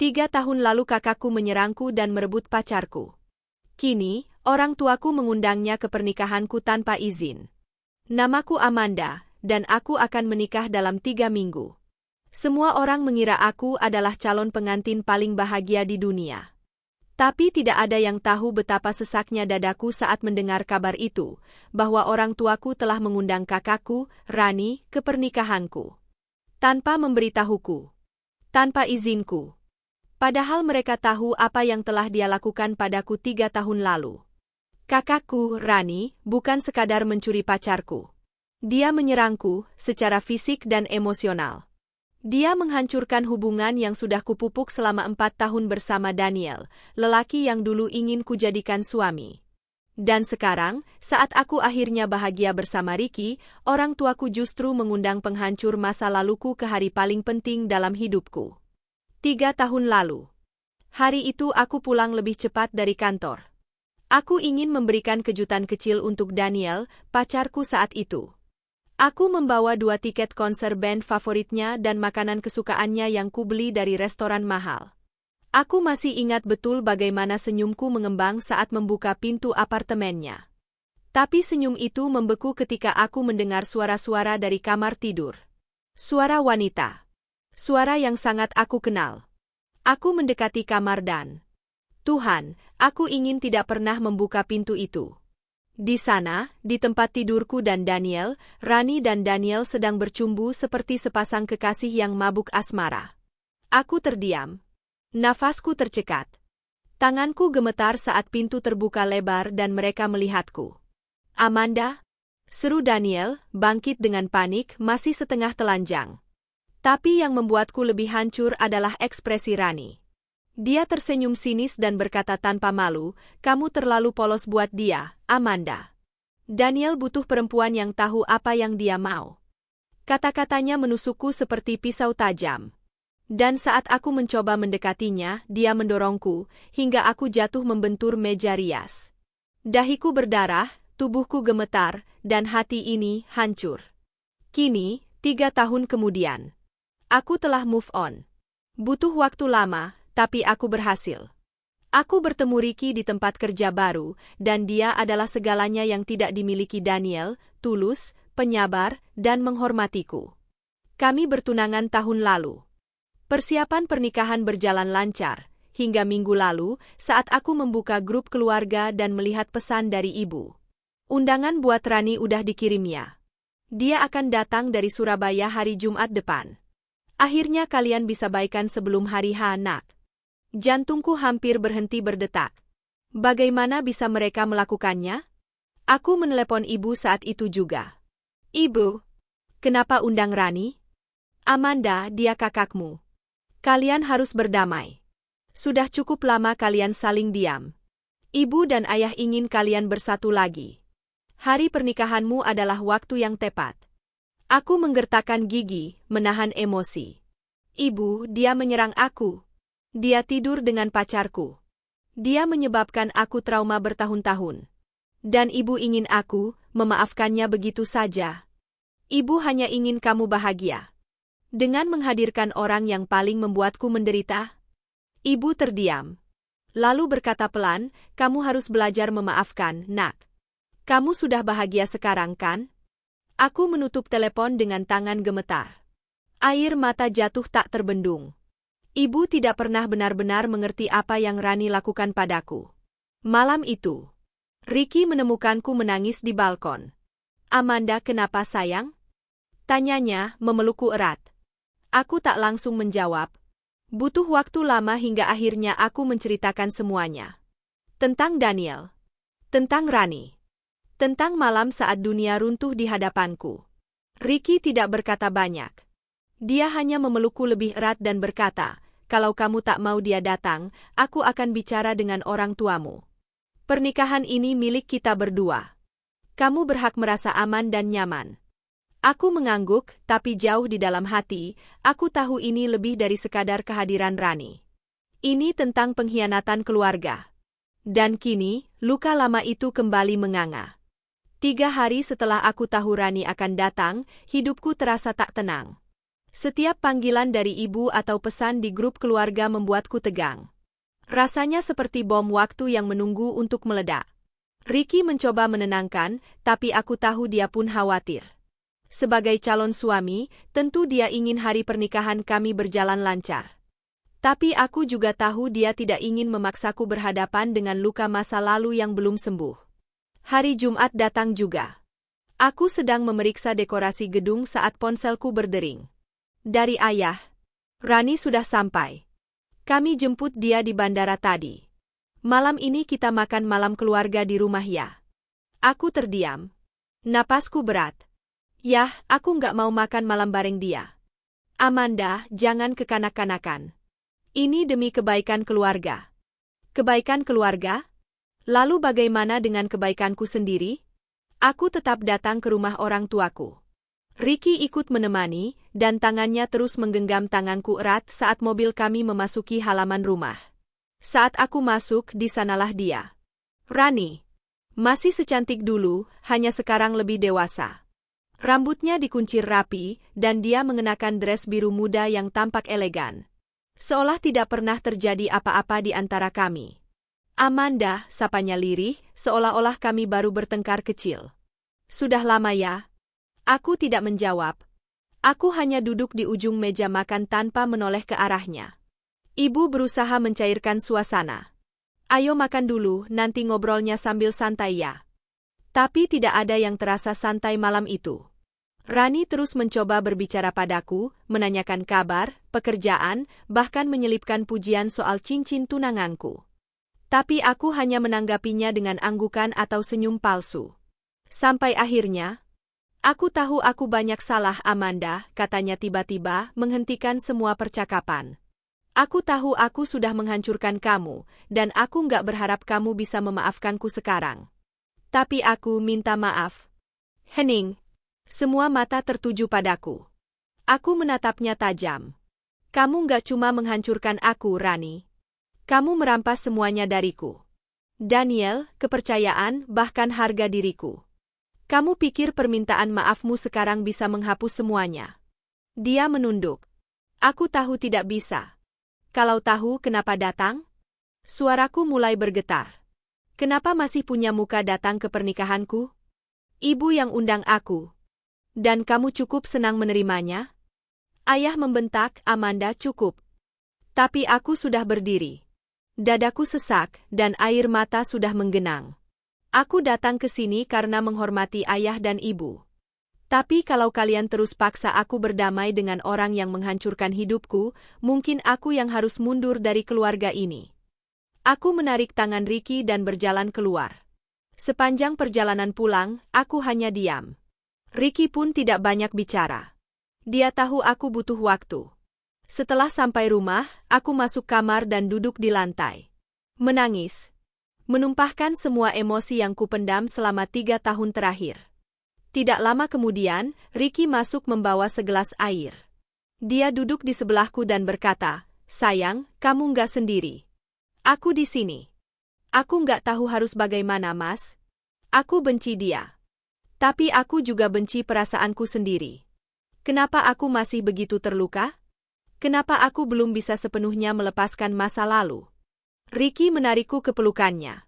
3 tahun lalu kakakku menyerangku dan merebut pacarku. Kini, orang tuaku mengundangnya ke pernikahanku tanpa izin. Namaku Amanda, dan aku akan menikah dalam 3 minggu. Semua orang mengira aku adalah calon pengantin paling bahagia di dunia. Tapi tidak ada yang tahu betapa sesaknya dadaku saat mendengar kabar itu, bahwa orang tuaku telah mengundang kakakku, Rani, ke pernikahanku. Tanpa memberitahuku. Tanpa izinku. Padahal mereka tahu apa yang telah dia lakukan padaku 3 tahun lalu. Kakakku, Rani, bukan sekadar mencuri pacarku. Dia menyerangku secara fisik dan emosional. Dia menghancurkan hubungan yang sudah kupupuk selama 4 tahun bersama Daniel, lelaki yang dulu ingin kujadikan suami. Dan sekarang, saat aku akhirnya bahagia bersama Ricky, orang tuaku justru mengundang penghancur masa laluku ke hari paling penting dalam hidupku. 3 tahun lalu. Hari itu aku pulang lebih cepat dari kantor. Aku ingin memberikan kejutan kecil untuk Daniel, pacarku saat itu. Aku membawa 2 tiket konser band favoritnya dan makanan kesukaannya yang kubeli dari restoran mahal. Aku masih ingat betul bagaimana senyumku mengembang saat membuka pintu apartemennya. Tapi senyum itu membeku ketika aku mendengar suara-suara dari kamar tidur. Suara wanita. Suara yang sangat aku kenal. Aku mendekati kamar dan... Tuhan, aku ingin tidak pernah membuka pintu itu. Di sana, di tempat tidurku dan Daniel, Rani dan Daniel sedang bercumbu seperti sepasang kekasih yang mabuk asmara. Aku terdiam. Nafasku tercekat. Tanganku gemetar saat pintu terbuka lebar dan mereka melihatku. Amanda? Seru Daniel, bangkit dengan panik, masih setengah telanjang. Tapi yang membuatku lebih hancur adalah ekspresi Rani. Dia tersenyum sinis dan berkata tanpa malu, "Kamu terlalu polos buat dia, Amanda." Daniel butuh perempuan yang tahu apa yang dia mau. Kata-katanya menusukku seperti pisau tajam. Dan saat aku mencoba mendekatinya, dia mendorongku, hingga aku jatuh membentur meja rias. Dahiku berdarah, tubuhku gemetar, dan hati ini hancur. Kini, 3 tahun kemudian. Aku telah move on. Butuh waktu lama, tapi aku berhasil. Aku bertemu Ricky di tempat kerja baru, dan dia adalah segalanya yang tidak dimiliki Daniel, tulus, penyabar, dan menghormatiku. Kami bertunangan tahun lalu. Persiapan pernikahan berjalan lancar, hingga minggu lalu, saat aku membuka grup keluarga dan melihat pesan dari ibu. Undangan buat Rani udah dikirimnya. Dia akan datang dari Surabaya hari Jumat depan. Akhirnya kalian bisa baikan sebelum hari H, nak. Jantungku hampir berhenti berdetak. Bagaimana bisa mereka melakukannya? Aku menelepon ibu saat itu juga. "Ibu, kenapa undang Rani?" "Amanda, dia kakakmu. Kalian harus berdamai. Sudah cukup lama kalian saling diam. Ibu dan ayah ingin kalian bersatu lagi. Hari pernikahanmu adalah waktu yang tepat." Aku menggertakkan gigi, menahan emosi. "Ibu, dia menyerang aku. Dia tidur dengan pacarku. Dia menyebabkan aku trauma bertahun-tahun. Dan ibu ingin aku memaafkannya begitu saja. Ibu hanya ingin kamu bahagia. Dengan menghadirkan orang yang paling membuatku menderita." Ibu terdiam. Lalu berkata pelan, "Kamu harus belajar memaafkan, nak. Kamu sudah bahagia sekarang, kan?" Aku menutup telepon dengan tangan gemetar. Air mata jatuh tak terbendung. Ibu tidak pernah benar-benar mengerti apa yang Rani lakukan padaku. Malam itu, Ricky menemukanku menangis di balkon. "Amanda, kenapa sayang?" tanyanya, memelukku erat. Aku tak langsung menjawab. Butuh waktu lama hingga akhirnya aku menceritakan semuanya. Tentang Daniel. Tentang Rani. Tentang malam saat dunia runtuh di hadapanku. Ricky tidak berkata banyak. Dia hanya memelukku lebih erat dan berkata, "Kalau kamu tak mau dia datang, aku akan bicara dengan orang tuamu. Pernikahan ini milik kita berdua. Kamu berhak merasa aman dan nyaman." Aku mengangguk, tapi jauh di dalam hati, aku tahu ini lebih dari sekadar kehadiran Rani. Ini tentang pengkhianatan keluarga. Dan kini, luka lama itu kembali menganga. 3 hari setelah aku tahu Rani akan datang, hidupku terasa tak tenang. Setiap panggilan dari ibu atau pesan di grup keluarga membuatku tegang. Rasanya seperti bom waktu yang menunggu untuk meledak. Ricky mencoba menenangkan, tapi aku tahu dia pun khawatir. Sebagai calon suami, tentu dia ingin hari pernikahan kami berjalan lancar. Tapi aku juga tahu dia tidak ingin memaksaku berhadapan dengan luka masa lalu yang belum sembuh. Hari Jumat datang juga. Aku sedang memeriksa dekorasi gedung saat ponselku berdering. Dari ayah, Rani sudah sampai. Kami jemput dia di bandara tadi. Malam ini kita makan malam keluarga di rumah ya. Aku terdiam. Napasku berat. Yah, aku nggak mau makan malam bareng dia. Amanda, jangan kekanak-kanakan. Ini demi kebaikan keluarga. Kebaikan keluarga? Lalu bagaimana dengan kebaikanku sendiri? Aku tetap datang ke rumah orang tuaku. Ricky ikut menemani, dan tangannya terus menggenggam tanganku erat saat mobil kami memasuki halaman rumah. Saat aku masuk, di sanalah dia. Rani. Masih secantik dulu, hanya sekarang lebih dewasa. Rambutnya dikuncir rapi, dan dia mengenakan dress biru muda yang tampak elegan. Seolah tidak pernah terjadi apa-apa di antara kami. Amanda, sapanya lirih, seolah-olah kami baru bertengkar kecil. Sudah lama ya? Aku tidak menjawab. Aku hanya duduk di ujung meja makan tanpa menoleh ke arahnya. Ibu berusaha mencairkan suasana. Ayo makan dulu, nanti ngobrolnya sambil santai ya. Tapi tidak ada yang terasa santai malam itu. Rani terus mencoba berbicara padaku, menanyakan kabar, pekerjaan, bahkan menyelipkan pujian soal cincin tunanganku. Tapi aku hanya menanggapinya dengan anggukan atau senyum palsu. Sampai akhirnya, aku tahu aku banyak salah Amanda, katanya tiba-tiba, menghentikan semua percakapan. Aku tahu aku sudah menghancurkan kamu, dan aku nggak berharap kamu bisa memaafkanku sekarang. Tapi aku minta maaf. Hening. Semua mata tertuju padaku. Aku menatapnya tajam. Kamu nggak cuma menghancurkan aku, Rani. Kamu merampas semuanya dariku. Daniel, kepercayaan, bahkan harga diriku. Kamu pikir permintaan maafmu sekarang bisa menghapus semuanya? Dia menunduk. Aku tahu tidak bisa. Kalau tahu kenapa datang? Suaraku mulai bergetar. Kenapa masih punya muka datang ke pernikahanku? Ibu yang undang aku. Dan kamu cukup senang menerimanya? Ayah membentak, Amanda, cukup. Tapi aku sudah berdiri. Dadaku sesak, dan air mata sudah menggenang. Aku datang ke sini karena menghormati ayah dan ibu. Tapi kalau kalian terus paksa aku berdamai dengan orang yang menghancurkan hidupku, mungkin aku yang harus mundur dari keluarga ini. Aku menarik tangan Ricky dan berjalan keluar. Sepanjang perjalanan pulang, aku hanya diam. Ricky pun tidak banyak bicara. Dia tahu aku butuh waktu. Setelah sampai rumah, aku masuk kamar dan duduk di lantai. Menangis. Menumpahkan semua emosi yang kupendam selama 3 tahun terakhir. Tidak lama kemudian, Ricky masuk membawa segelas air. Dia duduk di sebelahku dan berkata, "Sayang, kamu nggak sendiri. Aku di sini. Aku nggak tahu harus bagaimana, Mas. Aku benci dia. Tapi aku juga benci perasaanku sendiri. Kenapa aku masih begitu terluka? Kenapa aku belum bisa sepenuhnya melepaskan masa lalu?" Ricky menarikku ke pelukannya.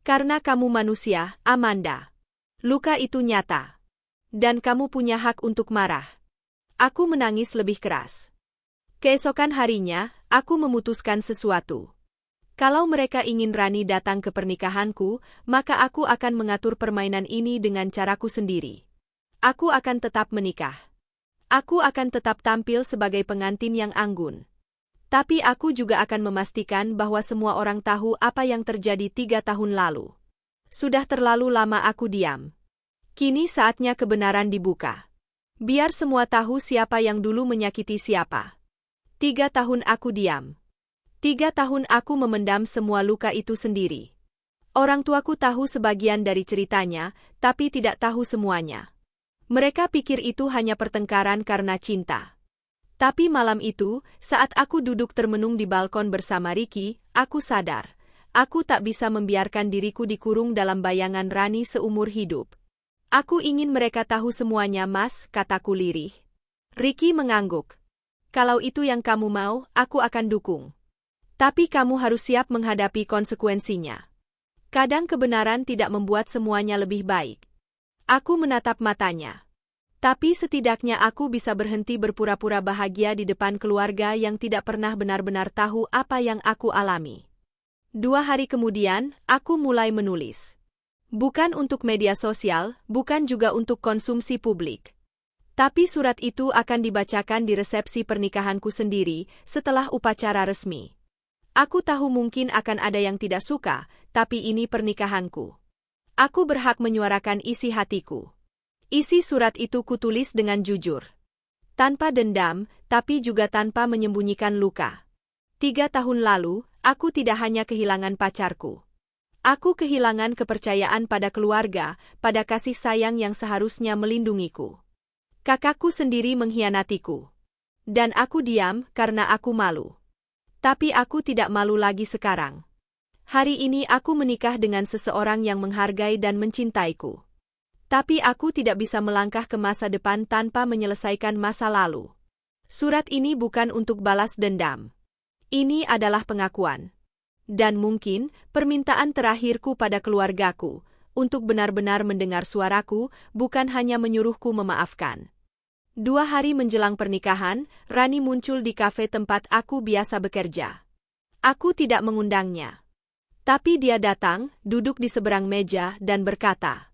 Karena kamu manusia, Amanda. Luka itu nyata. Dan kamu punya hak untuk marah. Aku menangis lebih keras. Keesokan harinya, aku memutuskan sesuatu. Kalau mereka ingin Rani datang ke pernikahanku, maka aku akan mengatur permainan ini dengan caraku sendiri. Aku akan tetap menikah. Aku akan tetap tampil sebagai pengantin yang anggun. Tapi aku juga akan memastikan bahwa semua orang tahu apa yang terjadi 3 tahun lalu. Sudah terlalu lama aku diam. Kini saatnya kebenaran dibuka. Biar semua tahu siapa yang dulu menyakiti siapa. 3 tahun aku diam. 3 tahun aku memendam semua luka itu sendiri. Orang tuaku tahu sebagian dari ceritanya, tapi tidak tahu semuanya. Mereka pikir itu hanya pertengkaran karena cinta. Tapi malam itu, saat aku duduk termenung di balkon bersama Ricky, aku sadar. Aku tak bisa membiarkan diriku dikurung dalam bayangan Rani seumur hidup. Aku ingin mereka tahu semuanya, Mas, kataku lirih. Ricky mengangguk. Kalau itu yang kamu mau, aku akan dukung. Tapi kamu harus siap menghadapi konsekuensinya. Kadang kebenaran tidak membuat semuanya lebih baik. Aku menatap matanya. Tapi setidaknya aku bisa berhenti berpura-pura bahagia di depan keluarga yang tidak pernah benar-benar tahu apa yang aku alami. 2 hari kemudian, aku mulai menulis. Bukan untuk media sosial, bukan juga untuk konsumsi publik. Tapi surat itu akan dibacakan di resepsi pernikahanku sendiri setelah upacara resmi. Aku tahu mungkin akan ada yang tidak suka, tapi ini pernikahanku. Aku berhak menyuarakan isi hatiku. Isi surat itu kutulis dengan jujur. Tanpa dendam, tapi juga tanpa menyembunyikan luka. 3 tahun lalu, aku tidak hanya kehilangan pacarku. Aku kehilangan kepercayaan pada keluarga, pada kasih sayang yang seharusnya melindungiku. Kakakku sendiri mengkhianatiku. Dan aku diam karena aku malu. Tapi aku tidak malu lagi sekarang. Hari ini aku menikah dengan seseorang yang menghargai dan mencintaiku. Tapi aku tidak bisa melangkah ke masa depan tanpa menyelesaikan masa lalu. Surat ini bukan untuk balas dendam. Ini adalah pengakuan. Dan mungkin permintaan terakhirku pada keluargaku, untuk benar-benar mendengar suaraku, bukan hanya menyuruhku memaafkan. 2 hari menjelang pernikahan, Rani muncul di kafe tempat aku biasa bekerja. Aku tidak mengundangnya. Tapi dia datang, duduk di seberang meja, dan berkata,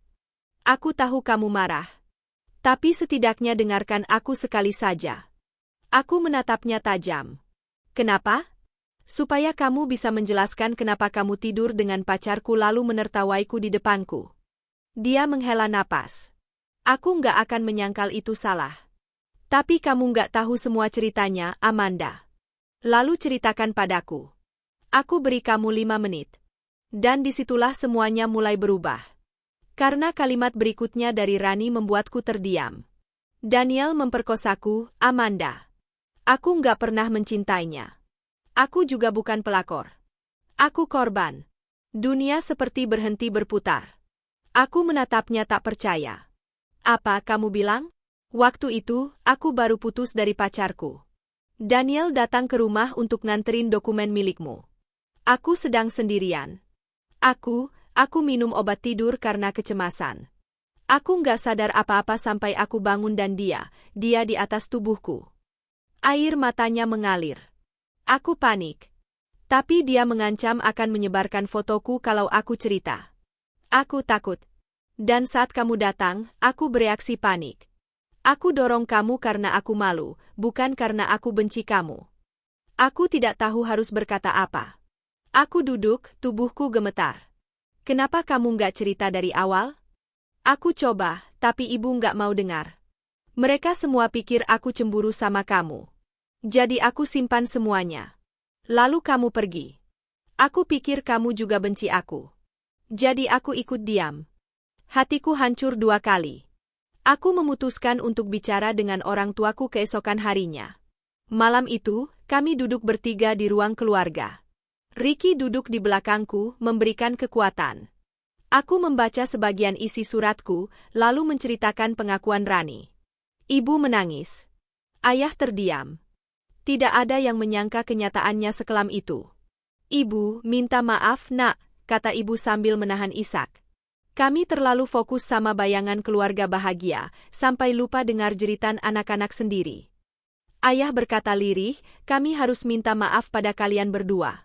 "Aku tahu kamu marah. Tapi setidaknya dengarkan aku sekali saja." Aku menatapnya tajam. "Kenapa?" "Supaya kamu bisa menjelaskan kenapa kamu tidur dengan pacarku lalu menertawaiku di depanku." Dia menghela napas. "Aku nggak akan menyangkal itu salah. Tapi kamu nggak tahu semua ceritanya, Amanda. Lalu ceritakan padaku." Aku beri kamu 5 menit. Dan disitulah semuanya mulai berubah. Karena kalimat berikutnya dari Rani membuatku terdiam. "Daniel memperkosaku, Amanda. Aku nggak pernah mencintainya. Aku juga bukan pelakor. Aku korban." Dunia seperti berhenti berputar. Aku menatapnya tak percaya. "Apa kamu bilang?" "Waktu itu, aku baru putus dari pacarku. Daniel datang ke rumah untuk nganterin dokumen milikmu. Aku sedang sendirian. Aku minum obat tidur karena kecemasan. Aku nggak sadar apa-apa sampai aku bangun dan dia di atas tubuhku." Air matanya mengalir. Aku panik. Tapi dia mengancam akan menyebarkan fotoku kalau aku cerita. Aku takut. Dan saat kamu datang, aku bereaksi panik. Aku dorong kamu karena aku malu, bukan karena aku benci kamu. Aku tidak tahu harus berkata apa. Aku duduk, tubuhku gemetar. "Kenapa kamu nggak cerita dari awal?" Aku coba, tapi ibu nggak mau dengar. "Mereka semua pikir aku cemburu sama kamu. Jadi aku simpan semuanya. Lalu kamu pergi. Aku pikir kamu juga benci aku. Jadi aku ikut diam." Hatiku hancur 2 kali. Aku memutuskan untuk bicara dengan orang tuaku keesokan harinya. Malam itu, kami duduk bertiga di ruang keluarga. Ricky duduk di belakangku, memberikan kekuatan. Aku membaca sebagian isi suratku, lalu menceritakan pengakuan Rani. Ibu menangis. Ayah terdiam. Tidak ada yang menyangka kenyataannya sekelam itu. "Ibu, minta maaf, Nak," kata ibu sambil menahan isak. "Kami terlalu fokus sama bayangan keluarga bahagia, sampai lupa dengar jeritan anak-anak sendiri." Ayah berkata lirih, "Kami harus minta maaf pada kalian berdua."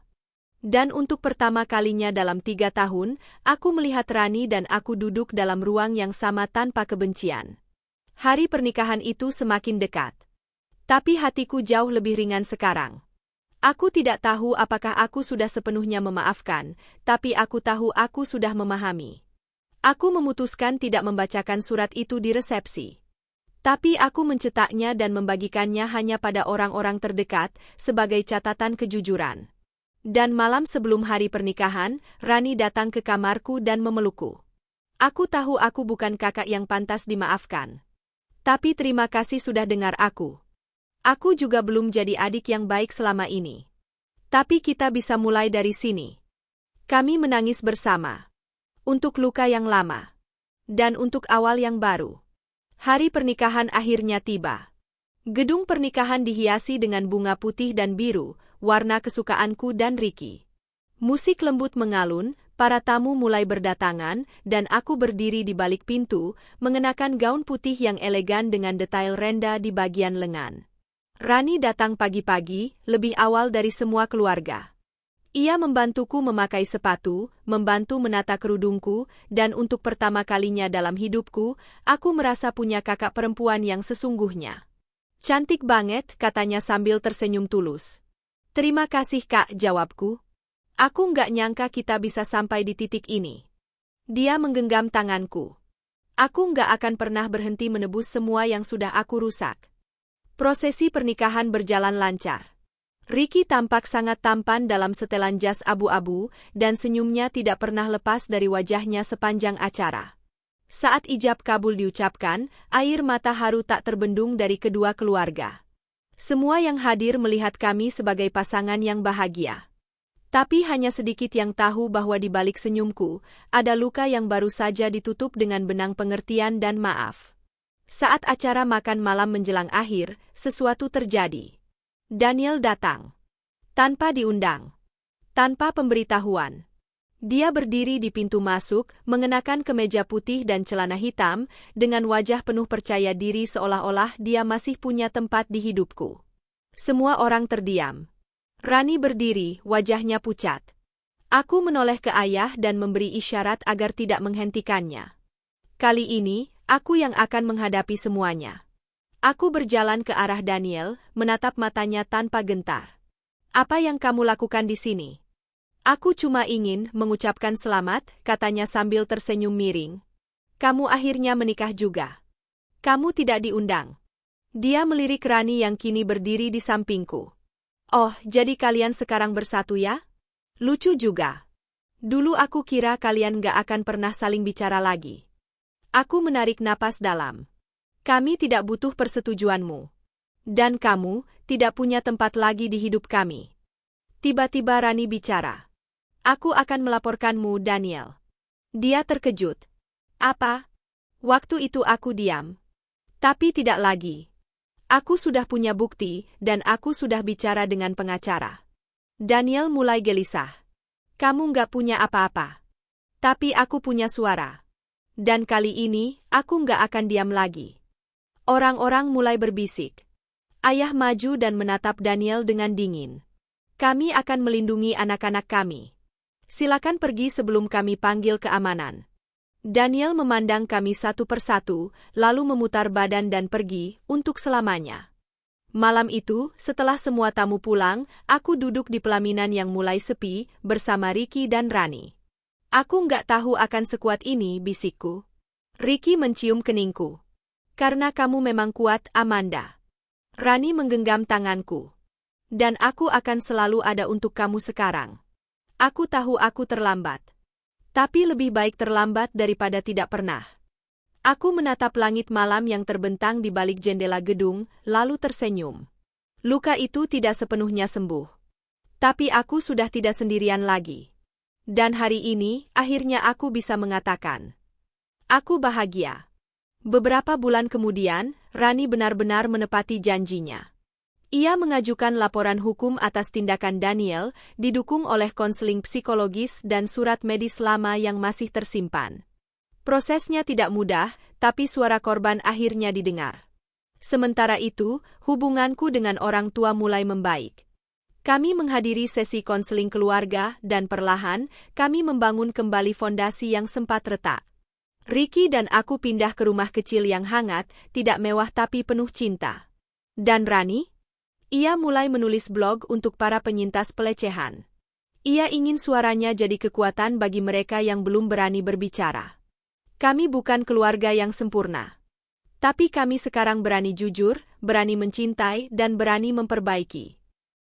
Dan untuk pertama kalinya dalam 3 tahun, aku melihat Rani dan aku duduk dalam ruang yang sama tanpa kebencian. Hari pernikahan itu semakin dekat. Tapi hatiku jauh lebih ringan sekarang. Aku tidak tahu apakah aku sudah sepenuhnya memaafkan, tapi aku tahu aku sudah memahami. Aku memutuskan tidak membacakan surat itu di resepsi. Tapi aku mencetaknya dan membagikannya hanya pada orang-orang terdekat, sebagai catatan kejujuran. Dan malam sebelum hari pernikahan, Rani datang ke kamarku dan memelukku. Aku tahu aku bukan kakak yang pantas dimaafkan. Tapi terima kasih sudah dengar aku. Aku juga belum jadi adik yang baik selama ini. Tapi kita bisa mulai dari sini. Kami menangis bersama. Untuk luka yang lama. Dan untuk awal yang baru. Hari pernikahan akhirnya tiba. Gedung pernikahan dihiasi dengan bunga putih dan biru, warna kesukaanku dan Ricky. Musik lembut mengalun, para tamu mulai berdatangan, dan aku berdiri di balik pintu, mengenakan gaun putih yang elegan dengan detail renda di bagian lengan. Rani datang pagi-pagi, lebih awal dari semua keluarga. Ia membantuku memakai sepatu, membantu menata kerudungku, dan untuk pertama kalinya dalam hidupku, aku merasa punya kakak perempuan yang sesungguhnya. Cantik banget, katanya sambil tersenyum tulus. Terima kasih kak, jawabku. Aku nggak nyangka kita bisa sampai di titik ini. Dia menggenggam tanganku. Aku nggak akan pernah berhenti menebus semua yang sudah aku rusak. Prosesi pernikahan berjalan lancar. Ricky tampak sangat tampan dalam setelan jas abu-abu, dan senyumnya tidak pernah lepas dari wajahnya sepanjang acara. Saat ijab kabul diucapkan, air mata haru tak terbendung dari kedua keluarga. Semua yang hadir melihat kami sebagai pasangan yang bahagia. Tapi hanya sedikit yang tahu bahwa di balik senyumku, ada luka yang baru saja ditutup dengan benang pengertian dan maaf. Saat acara makan malam menjelang akhir, sesuatu terjadi. Daniel datang. Tanpa diundang. Tanpa pemberitahuan. Dia berdiri di pintu masuk, mengenakan kemeja putih dan celana hitam, dengan wajah penuh percaya diri seolah-olah dia masih punya tempat di hidupku. Semua orang terdiam. Rani berdiri, wajahnya pucat. Aku menoleh ke ayah dan memberi isyarat agar tidak menghentikannya. Kali ini, aku yang akan menghadapi semuanya. Aku berjalan ke arah Daniel, menatap matanya tanpa gentar. Apa yang kamu lakukan di sini? Aku cuma ingin mengucapkan selamat, katanya sambil tersenyum miring. Kamu akhirnya menikah juga. Kamu tidak diundang. Dia melirik Rani yang kini berdiri di sampingku. Oh, jadi kalian sekarang bersatu ya? Lucu juga. Dulu aku kira kalian gak akan pernah saling bicara lagi. Aku menarik napas dalam. Kami tidak butuh persetujuanmu. Dan kamu tidak punya tempat lagi di hidup kami. Tiba-tiba Rani bicara. Aku akan melaporkanmu, Daniel. Dia terkejut. Apa? Waktu itu aku diam. Tapi tidak lagi. Aku sudah punya bukti, dan aku sudah bicara dengan pengacara. Daniel mulai gelisah. Kamu nggak punya apa-apa. Tapi aku punya suara. Dan kali ini, aku nggak akan diam lagi. Orang-orang mulai berbisik. Ayah maju dan menatap Daniel dengan dingin. Kami akan melindungi anak-anak kami. Silakan pergi sebelum kami panggil keamanan. Daniel memandang kami satu persatu, lalu memutar badan dan pergi, untuk selamanya. Malam itu, setelah semua tamu pulang, aku duduk di pelaminan yang mulai sepi, bersama Ricky dan Rani. Aku nggak tahu akan sekuat ini, bisikku. Ricky mencium keningku. Karena kamu memang kuat, Amanda. Rani menggenggam tanganku. Dan aku akan selalu ada untuk kamu sekarang. Aku tahu aku terlambat. Tapi lebih baik terlambat daripada tidak pernah. Aku menatap langit malam yang terbentang di balik jendela gedung, lalu tersenyum. Luka itu tidak sepenuhnya sembuh. Tapi aku sudah tidak sendirian lagi. Dan hari ini, akhirnya aku bisa mengatakan. Aku bahagia. Beberapa bulan kemudian, Rani benar-benar menepati janjinya. Ia mengajukan laporan hukum atas tindakan Daniel, didukung oleh konseling psikologis dan surat medis lama yang masih tersimpan. Prosesnya tidak mudah, tapi suara korban akhirnya didengar. Sementara itu, hubunganku dengan orang tua mulai membaik. Kami menghadiri sesi konseling keluarga dan perlahan, kami membangun kembali fondasi yang sempat retak. Ricky dan aku pindah ke rumah kecil yang hangat, tidak mewah tapi penuh cinta. Dan Rani? Ia mulai menulis blog untuk para penyintas pelecehan. Ia ingin suaranya jadi kekuatan bagi mereka yang belum berani berbicara. Kami bukan keluarga yang sempurna. Tapi kami sekarang berani jujur, berani mencintai, dan berani memperbaiki.